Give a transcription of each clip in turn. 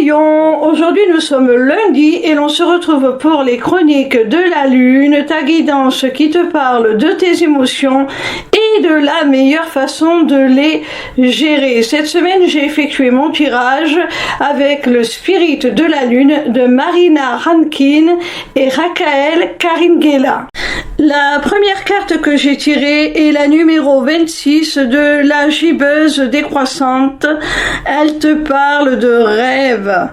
Lion, aujourd'hui nous sommes lundi et l'on se retrouve pour les chroniques de la lune, ta guidance qui te parle de tes émotions et de la meilleure façon de les gérer. Cette semaine j'ai effectué mon tirage avec le spirit de la lune de Marina Rankin et Rakael Karingela. La première carte que j'ai tirée est la numéro 26 de la gibbeuse décroissante. Elle te parle de rêve.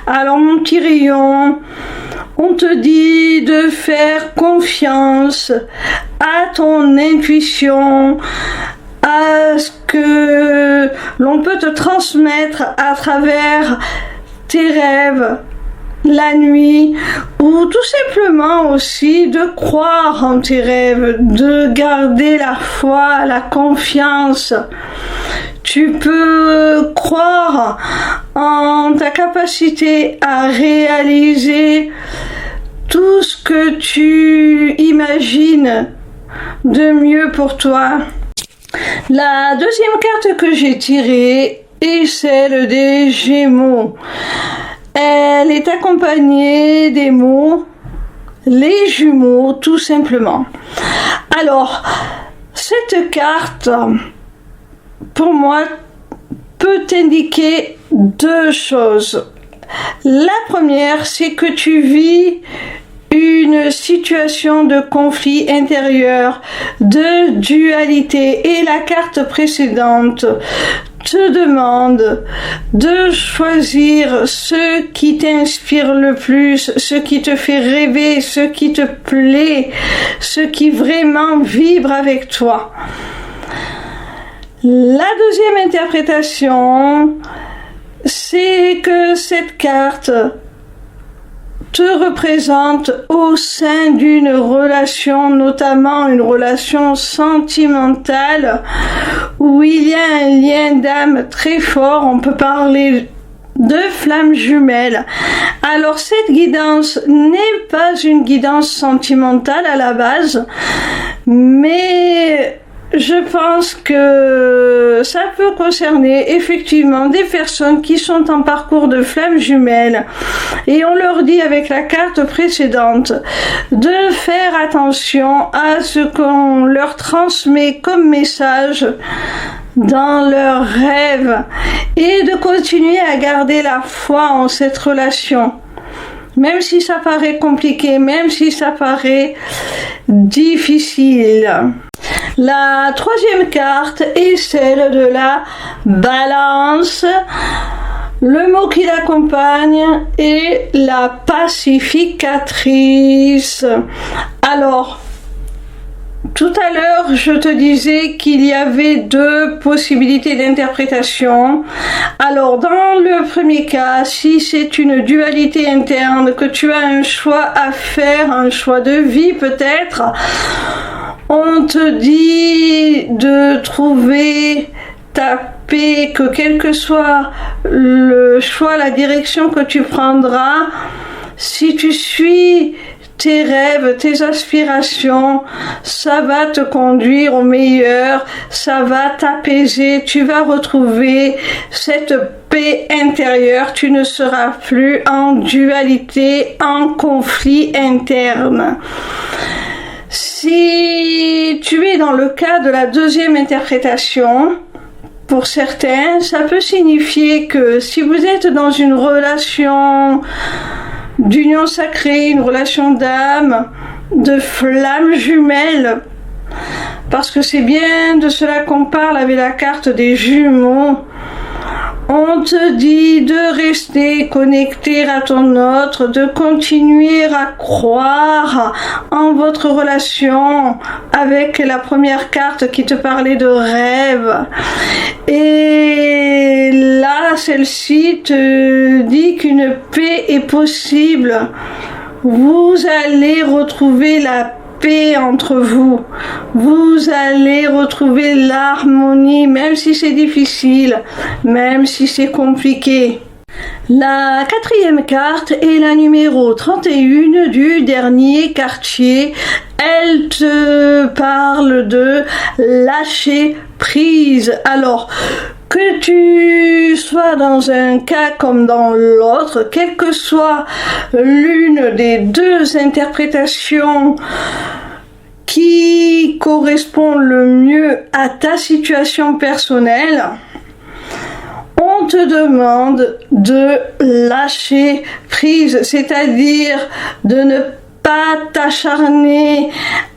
Alors mon petit rayon, on te dit de faire confiance à ton intuition, à ce que l'on peut te transmettre à travers tes rêves la nuit, ou tout simplement aussi de croire en tes rêves, de garder la foi, la confiance. Tu peux croire en ta capacité à réaliser tout ce que tu imagines de mieux pour toi. La deuxième carte que j'ai tirée est celle des Gémeaux. Elle est accompagnée des mots les jumeaux, tout simplement. Alors, cette carte, pour moi, peut indiquer deux choses. La première, c'est que tu vis une situation de conflit intérieur, de dualité, et la carte précédente te demande de choisir ce qui t'inspire le plus, ce qui te fait rêver, ce qui te plaît, ce qui vraiment vibre avec toi. La deuxième interprétation, c'est que cette carte te représente au sein d'une relation, notamment une relation sentimentale, où il y a un lien d'âme très fort. On peut parler de flammes jumelles. Alors cette guidance n'est pas une guidance sentimentale à la base, mais je pense que ça peut concerner effectivement des personnes qui sont en parcours de flammes jumelles, et on leur dit avec la carte précédente de faire attention à ce qu'on leur transmet comme message dans leurs rêves et de continuer à garder la foi en cette relation. Même si ça paraît compliqué, même si ça paraît difficile. La troisième carte est celle de la balance. Le mot qui l'accompagne est la pacificatrice. Alors, tout à l'heure, je te disais qu'il y avait deux possibilités d'interprétation. Alors, dans le premier cas, si c'est une dualité interne, que tu as un choix à faire, un choix de vie peut-être, on te dit de trouver ta paix, que quel que soit le choix, la direction que tu prendras, si tu suis tes rêves, tes aspirations, ça va te conduire au meilleur, ça va t'apaiser, tu vas retrouver cette paix intérieure, tu ne seras plus en dualité, en conflit interne. Si tu es dans le cas de la deuxième interprétation, pour certains, ça peut signifier que si vous êtes dans une relation d'union sacrée, une relation d'âme, de flammes jumelles, parce que c'est bien de cela qu'on parle avec la carte des jumeaux, on te dit de rester connecté à ton autre, de continuer à croire en votre relation avec la première carte qui te parlait de rêve. Et là, celle-ci te dit qu'une paix est possible. Vous allez retrouver la paix entre vous. Vous allez retrouver l'harmonie, même si c'est difficile, même si c'est compliqué. La quatrième carte est la numéro 31 du dernier quartier. Elle te parle de lâcher prise. Alors, Que tu sois dans un cas comme dans l'autre, quelle que soit l'une des deux interprétations qui correspond le mieux à ta situation personnelle, on te demande de lâcher prise, c'est-à-dire de ne pas t'acharner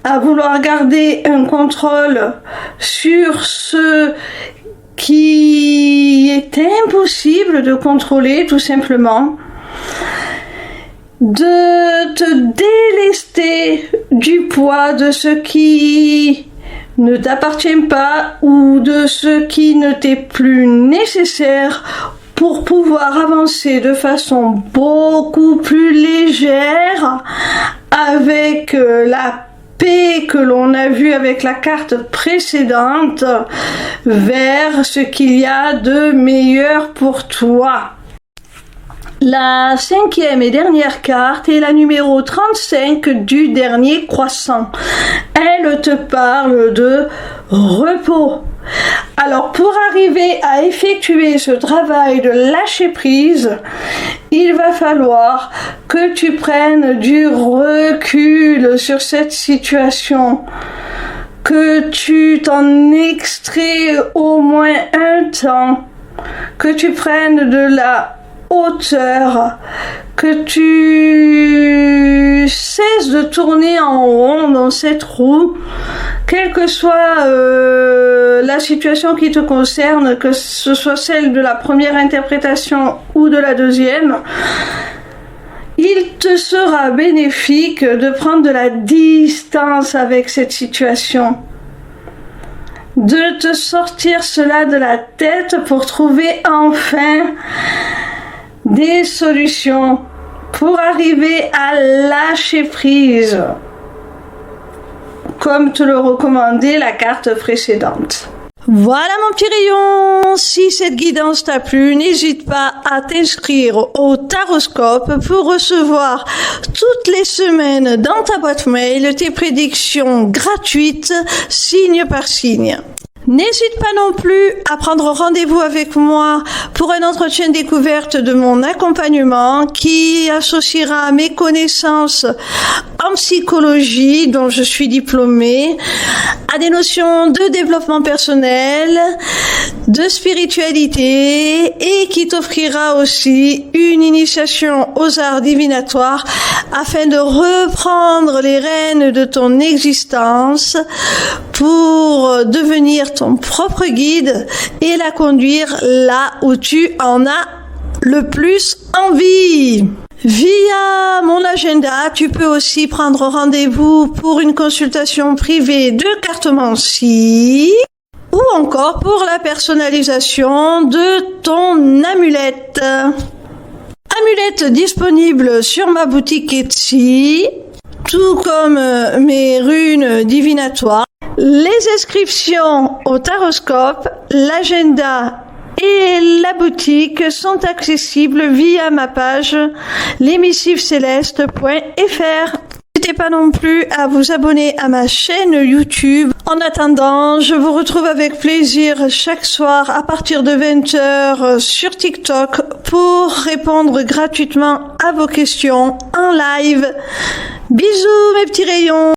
à vouloir garder un contrôle sur ce qui est impossible de contrôler, tout simplement. De te délester du poids de ce qui ne t'appartient pas ou de ce qui ne t'est plus nécessaire pour pouvoir avancer de façon beaucoup plus légère avec la paix que l'on a vue avec la carte précédente vers ce qu'il y a de meilleur pour toi. La cinquième et dernière carte est la numéro 35 du dernier croissant. Elle te parle de repos. Alors pour arriver à effectuer ce travail de lâcher prise, il va falloir que tu prennes du recul sur cette situation, que tu t'en extrais au moins un temps, que tu prennes de la hauteur, que tu cesses de tourner en rond dans cette roue, quelle que soit la situation qui te concerne, que ce soit celle de la première interprétation ou de la deuxième. Il te sera bénéfique de prendre de la distance avec cette situation, de te sortir cela de la tête pour trouver enfin des solutions pour arriver à lâcher prise, comme te le recommandait la carte précédente. Voilà mon petit rayon, si cette guidance t'a plu, n'hésite pas à t'inscrire au Taroscope pour recevoir toutes les semaines dans ta boîte mail tes prédictions gratuites, signe par signe. N'hésite pas non plus à prendre rendez-vous avec moi pour un entretien découverte de mon accompagnement qui associera mes connaissances en psychologie, dont je suis diplômée, à des notions de développement personnel, de spiritualité et qui t'offrira aussi une initiation aux arts divinatoires afin de reprendre les rênes de ton existence pour devenir ton propre guide et la conduire là où tu en as le plus envie. Via mon agenda, tu peux aussi prendre rendez-vous pour une consultation privée de cartomancie ou encore pour la personnalisation de ton amulette. Amulette disponible sur ma boutique Etsy, tout comme mes runes divinatoires. Les inscriptions au Taroscope, l'agenda et la boutique sont accessibles via ma page lesmissivescélestes.fr. N'hésitez pas non plus à vous abonner à ma chaîne YouTube. En attendant, je vous retrouve avec plaisir chaque soir à partir de 20h sur TikTok pour répondre gratuitement à vos questions en live. Bisous mes petits rayons.